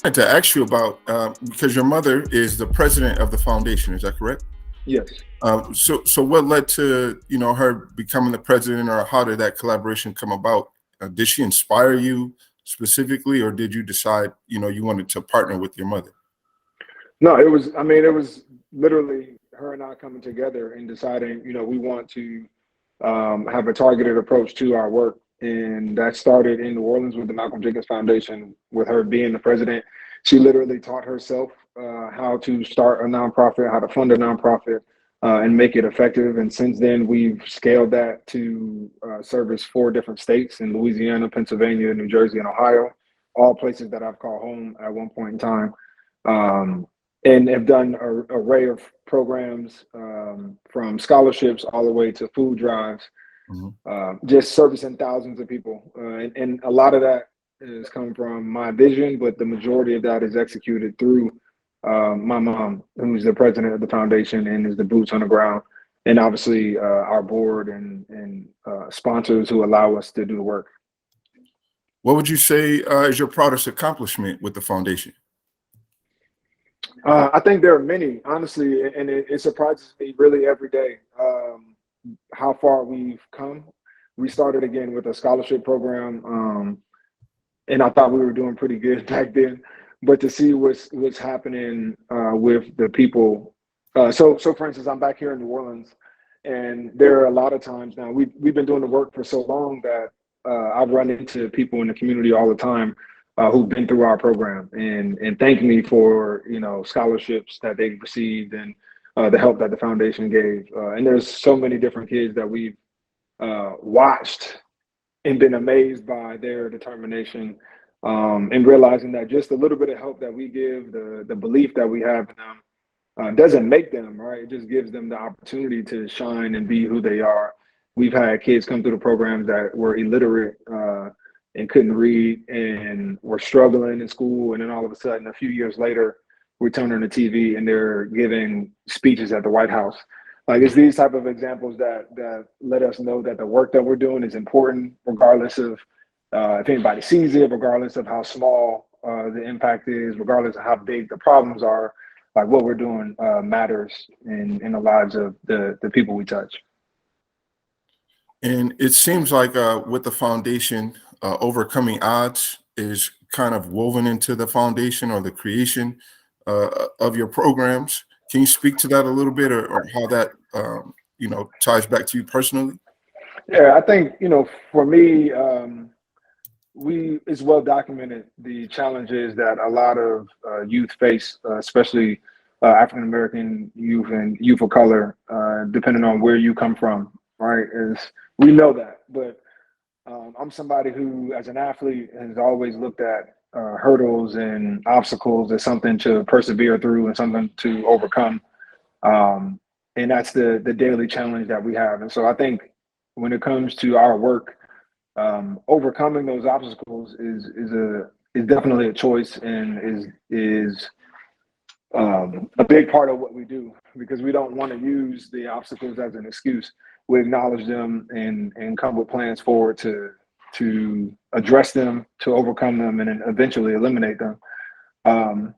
wanted to ask you about, because your mother is the president of the foundation, is that correct? Yes. So what led to, her becoming the president, or how did that collaboration come about? Did she inspire you specifically, or did you decide, you wanted to partner with your mother? No, it was, I mean, it was literally her and I coming together and deciding, we want to have a targeted approach to our work. And that started in New Orleans with the Malcolm Jenkins Foundation, with her being the president. She literally taught herself how to start a nonprofit, how to fund a nonprofit, and make it effective. And since then, we've scaled that to service 4 different states in Louisiana, Pennsylvania, New Jersey, and Ohio, all places that I've called home at one point in time. And have done an array of programs, from scholarships all the way to food drives, just servicing thousands of people. And a lot of that is coming from my vision, but the majority of that is executed through my mom, who's the president of the foundation and is the boots on the ground. And obviously our board and sponsors who allow us to do the work. What would you say is your proudest accomplishment with the foundation? I think there are many, honestly, and it surprises me really every day how far we've come. We started again with a scholarship program, and I thought we were doing pretty good back then. But to see what's happening with the people, so for instance, I'm back here in New Orleans, and there are a lot of times now we've been doing the work for so long that I've run into people in the community all the time who've been through our program and thank me for scholarships that they've received and the help that the foundation gave. And there's so many different kids that we've watched and been amazed by their determination, and realizing that just a little bit of help that we give, the belief that we have in them, doesn't make them, right? It just gives them the opportunity to shine and be who they are. We've had kids come through the programs that were illiterate and couldn't read and were struggling in school. And then all of a sudden, a few years later, we're turning on the TV and they're giving speeches at the White House. Like, it's these type of examples that let us know that the work that we're doing is important, regardless of if anybody sees it, regardless of how small the impact is, regardless of how big the problems are. Like, what we're doing matters in the lives of the people we touch. And it seems like with the foundation, overcoming odds is kind of woven into the foundation or the creation of your programs. Can you speak to that a little bit, or how that ties back to you personally? Yeah, I think for me, it's well documented the challenges that a lot of youth face, especially African American youth and youth of color, depending on where you come from. Right? We know that, but I'm somebody who, as an athlete, has always looked at hurdles and obstacles as something to persevere through and something to overcome. And that's the daily challenge that we have. And so I think when it comes to our work, overcoming those obstacles is definitely a choice, and is a big part of what we do, because we don't want to use the obstacles as an excuse. We acknowledge them and come with plans forward to address them, to overcome them, and then eventually eliminate them.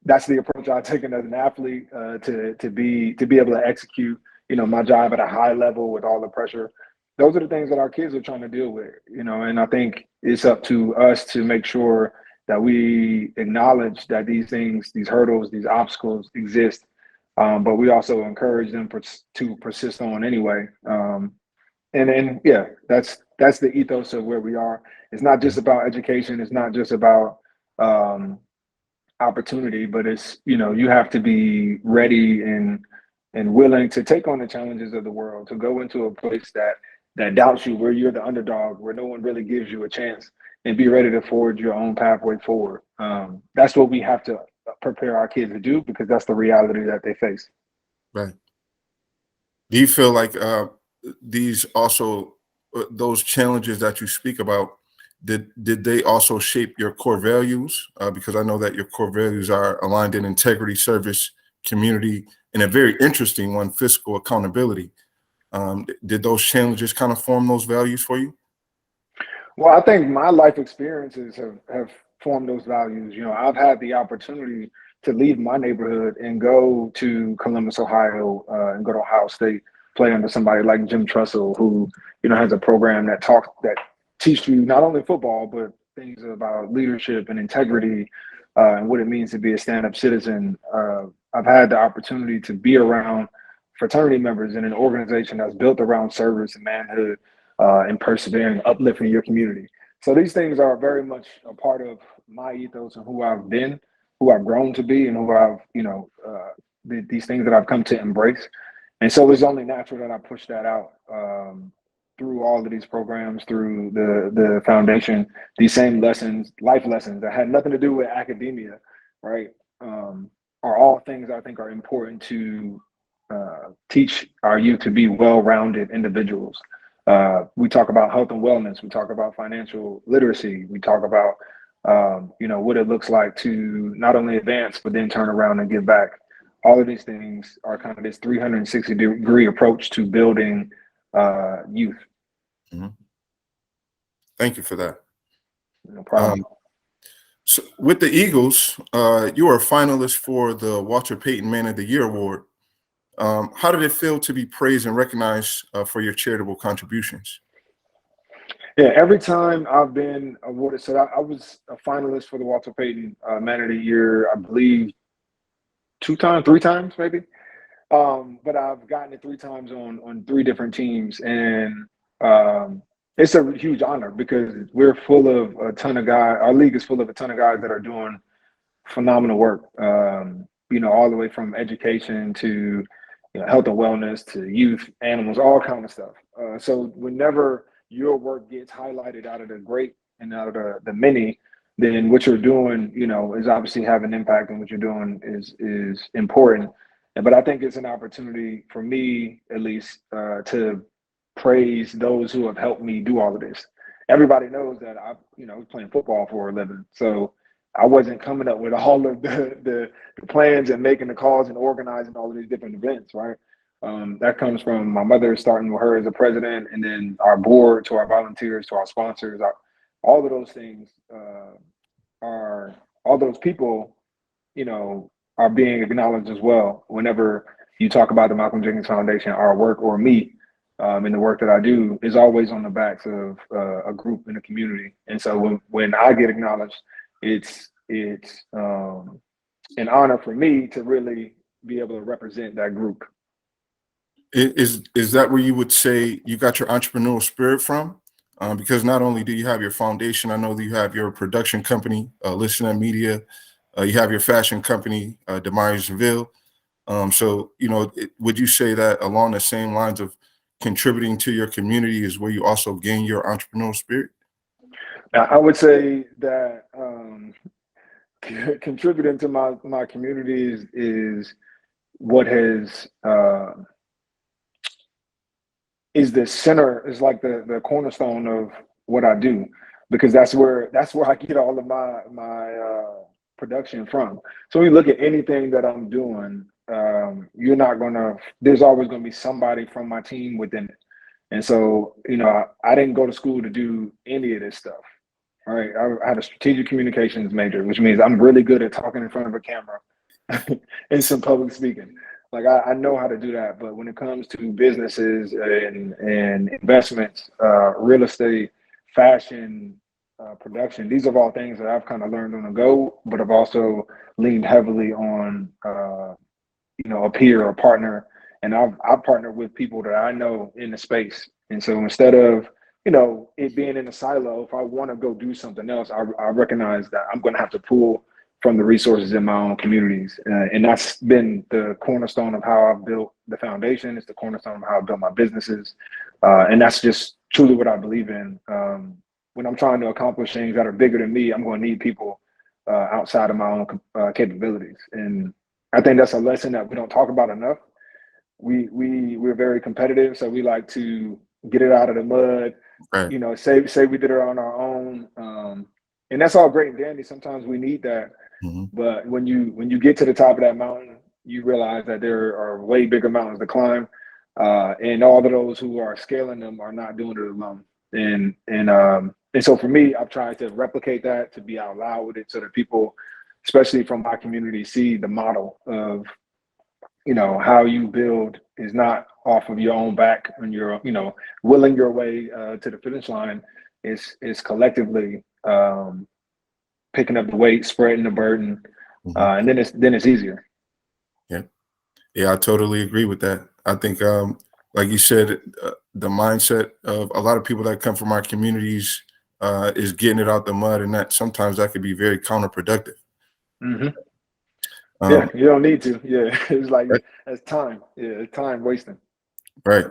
That's the approach I've taken as an athlete, to be able to execute, my job at a high level with all the pressure. Those are the things that our kids are trying to deal with, and I think it's up to us to make sure that we acknowledge that these things, these hurdles, these obstacles exist, but we also encourage them to persist on anyway. And then, yeah, that's the ethos of where we are. It's not just about education. It's not just about opportunity, but it's, you have to be ready and willing to take on the challenges of the world, to go into a place that doubts you, where you're the underdog, where no one really gives you a chance, and be ready to forge your own pathway forward. That's what we have to prepare our kids to do, because that's the reality that they face. Right. Do you feel like these also, those challenges that you speak about, did they also shape your core values? Because I know that your core values are aligned in integrity, service, community, and a very interesting one, fiscal accountability. Did those challenges kind of form those values for you? Well, I think my life experiences have form those values. You know, I've had the opportunity to leave my neighborhood and go to Columbus, Ohio, and go to Ohio State, play under somebody like Jim Trussell, who, you know, has a program that teach you not only football, but things about leadership and integrity, and what it means to be a stand-up citizen. I've had the opportunity to be around fraternity members in an organization that's built around service and manhood, and persevering, uplifting your community. So these things are very much a part of my ethos and who I've been, who I've grown to be, and who I've, you know, these things that I've come to embrace. And so it's only natural that I push that out, through all of these programs, through the foundation. These same lessons, life lessons that had nothing to do with academia, right, are all things I think are important to teach our youth to be well-rounded individuals. We talk about health and wellness. We talk about financial literacy. We talk about, you know, what it looks like to not only advance, but then turn around and give back. All of these things are kind of this 360-degree approach to building youth. Mm-hmm. Thank you for that. No problem. So with the Eagles, you are a finalist for the Walter Payton Man of the Year Award. How did it feel to be praised and recognized for your charitable contributions? Yeah, every time I've been awarded, so I was a finalist for the Walter Payton Man of the Year, I believe 3 times maybe. But I've gotten it 3 times on 3 different teams, and it's a huge honor because we're full of a ton of guys. Our league is full of a ton of guys that are doing phenomenal work. You know, all the way from education to, you know, health and wellness to youth, animals, all kind of stuff. So whenever your work gets highlighted out of the great and out of the many, then what you're doing, you know, is obviously having impact, and what you're doing is important. But I think it's an opportunity for me, at least, to praise those who have helped me do all of this. Everybody knows that I, you know, was playing football for a living, so I wasn't coming up with all of the plans and making the calls and organizing all of these different events, right? That comes from my mother, starting with her as a president, and then our board, to our volunteers, to our sponsors. All of those things are, all those people, you know, are being acknowledged as well. Whenever you talk about the Malcolm Jenkins Foundation, our work, or me, and the work that I do is always on the backs of a group in the community. And so when I get acknowledged, it's an honor for me to really be able to represent that group. Is that where you would say you got your entrepreneurial spirit from? Because not only do you have your foundation, I know that you have your production company, Listen and Media. You have your fashion company, Demarsville. So, you know, would you say that along the same lines of contributing to your community is where you also gain your entrepreneurial spirit? I would say that contributing to my community is what has is the center, is like the cornerstone of what I do, because that's where I get all of my production from. So when you look at anything that I'm doing, there's always gonna be somebody from my team within it. And so, you know, I didn't go to school to do any of this stuff. All right. I had a strategic communications major, which means I'm really good at talking in front of a camera and some public speaking. Like I know how to do that. But when it comes to businesses and investments, real estate, fashion, production, these are all things that I've kind of learned on the go, but I've also leaned heavily on, you know, a peer or a partner. And I've partnered with people that I know in the space. And so instead of, you know, it being in a silo, if I want to go do something else, I recognize that I'm going to have to pull from the resources in my own communities. And that's been the cornerstone of how I've built the foundation. It's the cornerstone of how I've built my businesses. And that's just truly what I believe in. When I'm trying to accomplish things that are bigger than me, I'm going to need people outside of my own capabilities. And I think that's a lesson that we don't talk about enough. We're very competitive, so we like to get it out of the mud. Right. You know, say we did it on our own, and that's all great and dandy. Sometimes we need that, but when you get to the top of that mountain, you realize that there are way bigger mountains to climb, and all of those who are scaling them are not doing it alone. And And so for me, I've tried to replicate that, to be out loud with it, so that people, especially from my community, see the model of, how you build is not off of your own back when you're, willing your way to the finish line. Is collectively picking up the weight, spreading the burden, and then it's easier. Yeah, yeah, I totally agree with that. I think, like you said, the mindset of a lot of people that come from our communities is getting it out the mud, and that sometimes that could be very counterproductive. Mm-hmm. Yeah, you don't need to. Yeah, it's like Right. it's time. Yeah, it's time wasting. Right.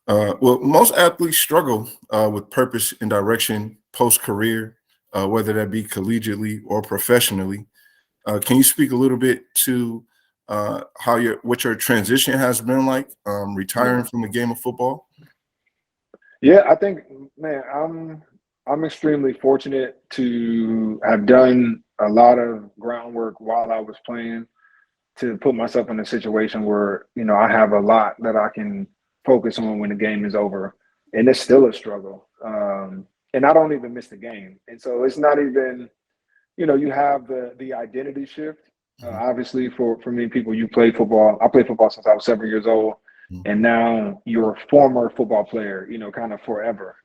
Well, most athletes struggle with purpose and direction post-career, whether that be collegiately or professionally. Can you speak a little bit to what your transition has been like, retiring from the game of football? Yeah, I think, man, I'm extremely fortunate to have done a lot of groundwork while I was playing, to put myself in a situation where, I have a lot that I can focus on when the game is over. And it's still a struggle. And I don't even miss the game. And so it's not even, you have the identity shift. Obviously, for many people, you play football. I played football since I was 7 years old. And now you're a former football player, kind of forever.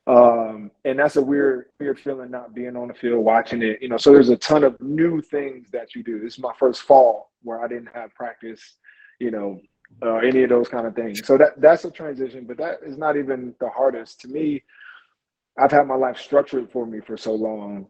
And that's a weird feeling, not being on the field, watching it, so there's a ton of new things that you do. This is my first fall where I didn't have practice, any of those kind of things. So that's a transition, but that is not even the hardest. To me, I've had my life structured for me for so long.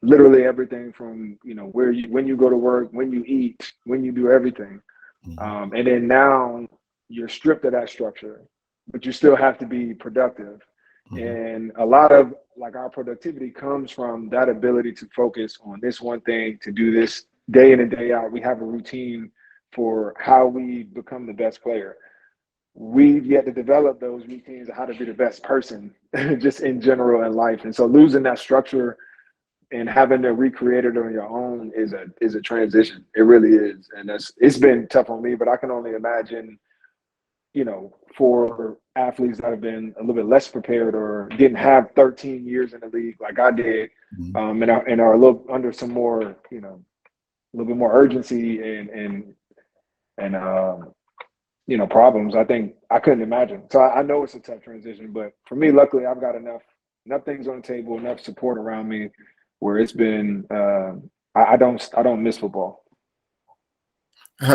Literally everything from, when you go to work, when you eat, when you do everything. And then now you're stripped of that structure, but you still have to be productive. And a lot of like our productivity comes from that ability to focus on this one thing, to do this day in and day out. We have a routine for how we become the best player. We've yet to develop those routines of how to be the best person, just in general in life. And so losing that structure and having to recreate it on your own is a transition. It really is. And it's been tough on me, but I can only imagine, for athletes that have been a little bit less prepared or didn't have 13 years in the league like I did, and are a little under some more, a little bit more urgency and problems. I think I couldn't imagine. So I know it's a tough transition, but for me, luckily, I've got enough things on the table, enough support around me, where it's been. I don't miss football.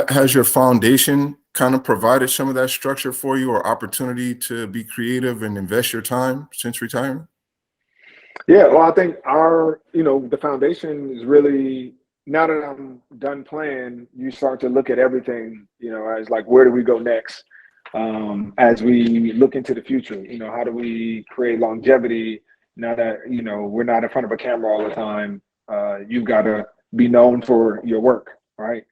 Has your foundation kind of provided some of that structure for you, or opportunity to be creative and invest your time since retirement? Yeah, well, I think the foundation is really, now that I'm done playing, you start to look at everything, as like, where do we go next? As we look into the future, how do we create longevity now that, we're not in front of a camera all the time? You've got to be known for your work, right?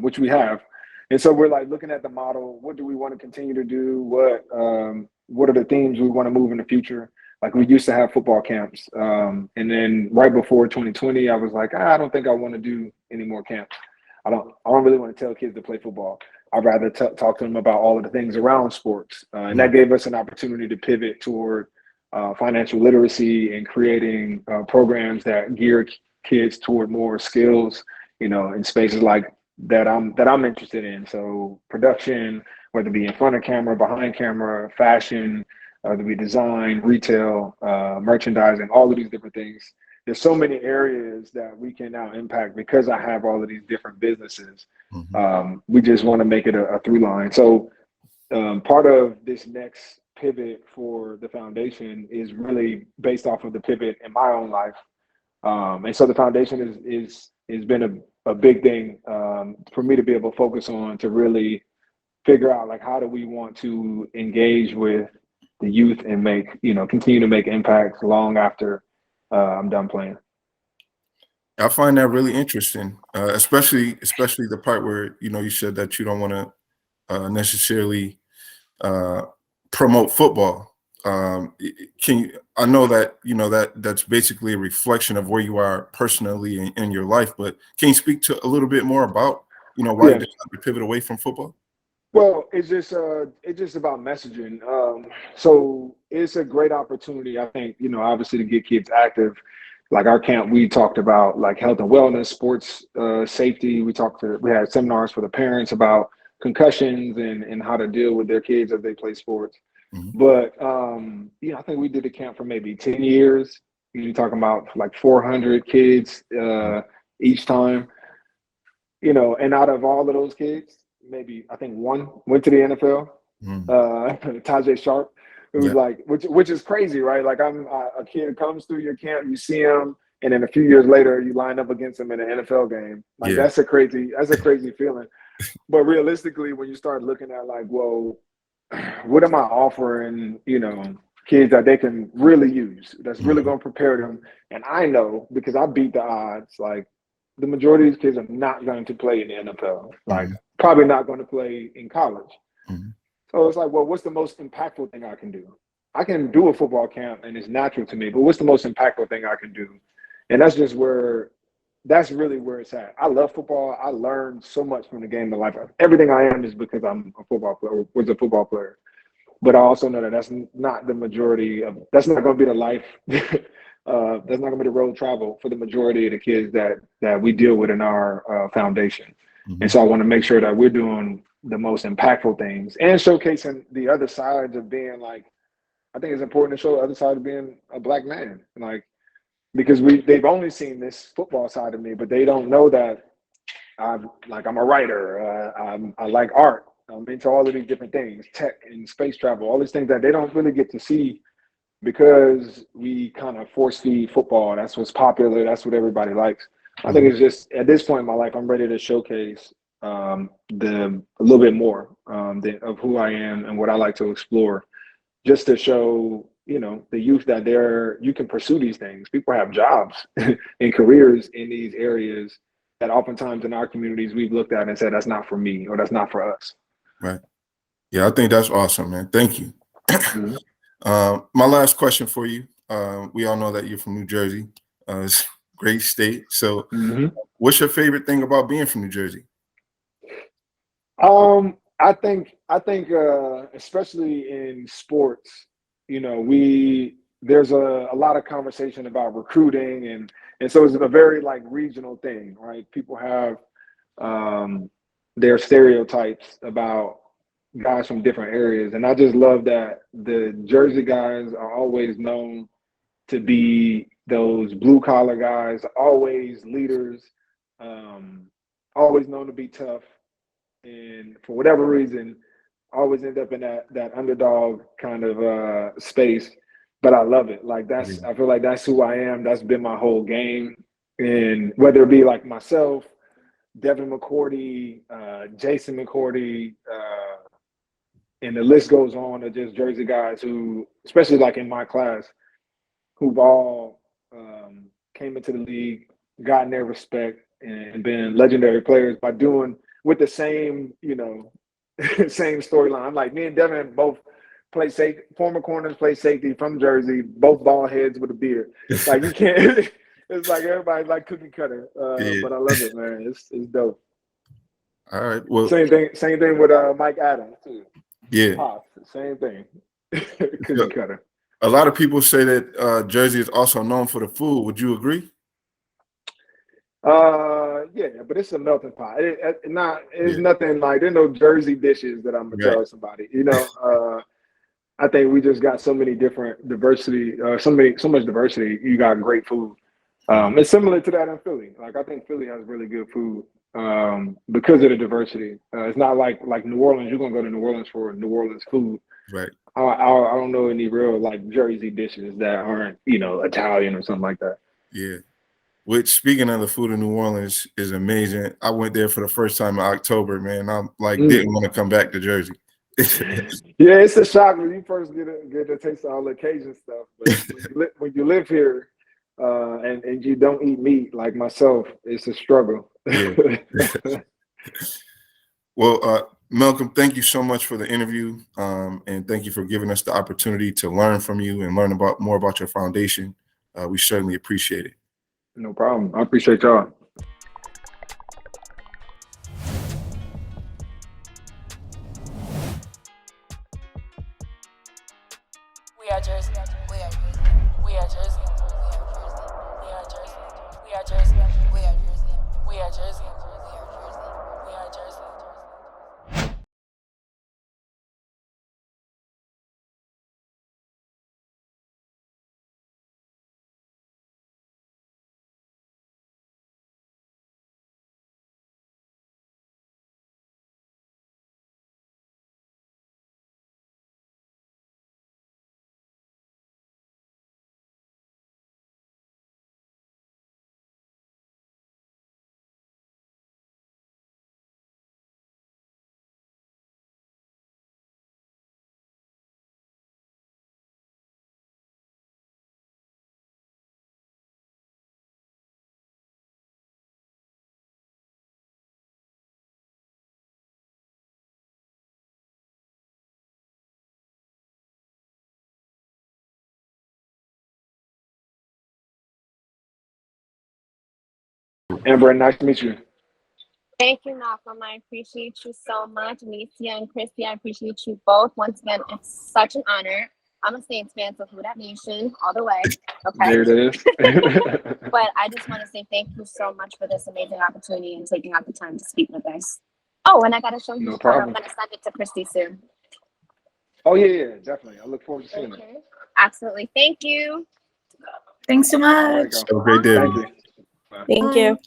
Which we have. And so we're like looking at the model. What do we want to continue to do? What are the themes we want to move in the future? Like, we used to have football camps. And then right before 2020, I was like, I don't think I want to do any more camps. I don't really want to tell kids to play football. I'd rather talk to them about all of the things around sports. And that gave us an opportunity to pivot toward financial literacy and creating programs that gear kids toward more skills, in spaces like that I'm interested in. So production, whether it be in front of camera, behind camera, fashion, whether it be design, retail, merchandising, all of these different things. There's so many areas that we can now impact because I have all of these different businesses. We just want to make it a through line. So part of this next pivot for the foundation is really based off of the pivot in my own life. And so the foundation has been a big thing for me to be able to focus on, to really figure out, like, how do we want to engage with the youth and continue to make impact long after I'm done playing. I find that really interesting, especially the part where, you said that you don't want to necessarily promote football. I know that that's basically a reflection of where you are personally in your life, but can you speak to a little bit more about, why you decided to pivot away from football? Well, it's just about messaging. So it's a great opportunity. I think, obviously to get kids active. Like our camp, we talked about like health and wellness, sports safety. We had seminars for the parents about concussions and how to deal with their kids as they play sports. Mhm. But I think we did a camp for maybe 10 years. You're talking about like 400 kids each time. And out of all of those kids, maybe I think one went to the NFL. Mhm. Tajay Sharp, who's Yeah. like, which is crazy, right? Like a kid comes through your camp, you see him, and then a few years later, you line up against him in an NFL game. Like Yeah. that's a crazy feeling. But realistically, when you start looking at like, well, what am I offering? Kids that they can really use, that's really Mhm. going to prepare them. And I know because I beat the odds, like the majority of these kids are not going to play in the NFL. Like Mhm. probably not going to play in college. Mhm. So it's like, well, what's the most impactful thing I can do? I can do a football camp and it's natural to me, but what's the most impactful thing I can do? And that's really where it's at. I love football. I learned so much from the game of life. Everything I am is because I'm a football player, or was a football player. But I also know that that's not the majority of, that's not going to be the life. That's not going to be the road travel for the majority of the kids that we deal with in our foundation. And Mhm. so I want to make sure that we're doing the most impactful things and showcasing the other sides of being like, I think it's important to show the other side of being a Black man. Like, because they've only seen this football side of me, but they don't know that I'm a writer. I like art. I'm into all of these different things, tech and space travel, all these things that they don't really get to see because we kind of force feed football. That's what's popular. That's what everybody likes. I think Mhm. it's just at this point in my life, I'm ready to showcase a little bit more of who I am and what I like to explore, just to show the youth that you can pursue these things. People have jobs and careers in these areas that oftentimes in our communities we've looked at and said that's not for me or that's not for us. Right. Yeah, I think that's awesome, man. Thank you. Mhm. My last question for you. We all know that you're from New Jersey. It's a great state. So, Mhm. what's your favorite thing about being from New Jersey? I think especially in sports, there's a lot of conversation about recruiting and so it's a very like regional thing, right? People have um their stereotypes about guys from different areas. And I just love that the Jersey guys are always known to be those blue collar guys, always leaders, um, always known to be tough, and for whatever reason, always end up in that underdog kind of space. But I love it. Like Yeah. I feel like that's who I am. That's been my whole game. And whether it be like myself, Devin McCourty, Jason McCourty, and the list goes on of just Jersey guys who, especially like in my class, who've all came into the league, gotten their respect, and been legendary players by doing with the same, same storyline. Like me and Devin both play safety, former corners play safety from Jersey, both bald heads with a beard. Like you can't. It's like everybody's like cookie cutter, Yeah. but I love it, man. It's dope. All right. Well, Same thing with Mike Adams too. yeah. Pops, same thing. Yeah. Cookie cutter. A lot of people say that Jersey is also known for the food. Would you agree? Yeah, but it's a melting pot. It's Yeah. nothing like there's no Jersey dishes that I'm gonna Right. tell somebody. I think we just got so many different diversity, so much diversity. You got great food. Mhm. It's similar to that in Philly. Like I think Philly has really good food because of the diversity. It's not like New Orleans. You're gonna go to New Orleans for New Orleans food. Right. I don't know any real like Jersey dishes that aren't Italian or something like that. Yeah. Which, speaking of the food in New Orleans, is amazing. I went there for the first time in October, man. I'm like, Mm. didn't want to come back to Jersey. Yeah, it's a shock when you first get a taste of all the Cajun stuff. But when you live here and you don't eat meat like myself, it's a struggle. Yeah. Well, Malcolm, thank you so much for the interview, and thank you for giving us the opportunity to learn from you and learn more about your foundation. We certainly appreciate it. No problem. I appreciate y'all. We are Jersey. We are Jersey. We are Jersey. We are Jersey. We are Jersey. We are Jersey. We are Jersey. We are Jersey. Amber, nice to meet you. Thank you, Malcolm. I appreciate you so much. Alicia and Christy, I appreciate you both. Once again, it's such an honor. I'm a Saints fan, so Who Dat Nation all the way. Okay. There it is. But I just want to say thank you so much for this amazing opportunity and taking out the time to speak with us. Oh, and I got to show you. No problem. I'm going to send it to Christy soon. Oh, yeah, definitely. I look forward to seeing it. Absolutely. Thank you. Thanks so All right, much. go. Have a great day. Thank you. Thank you.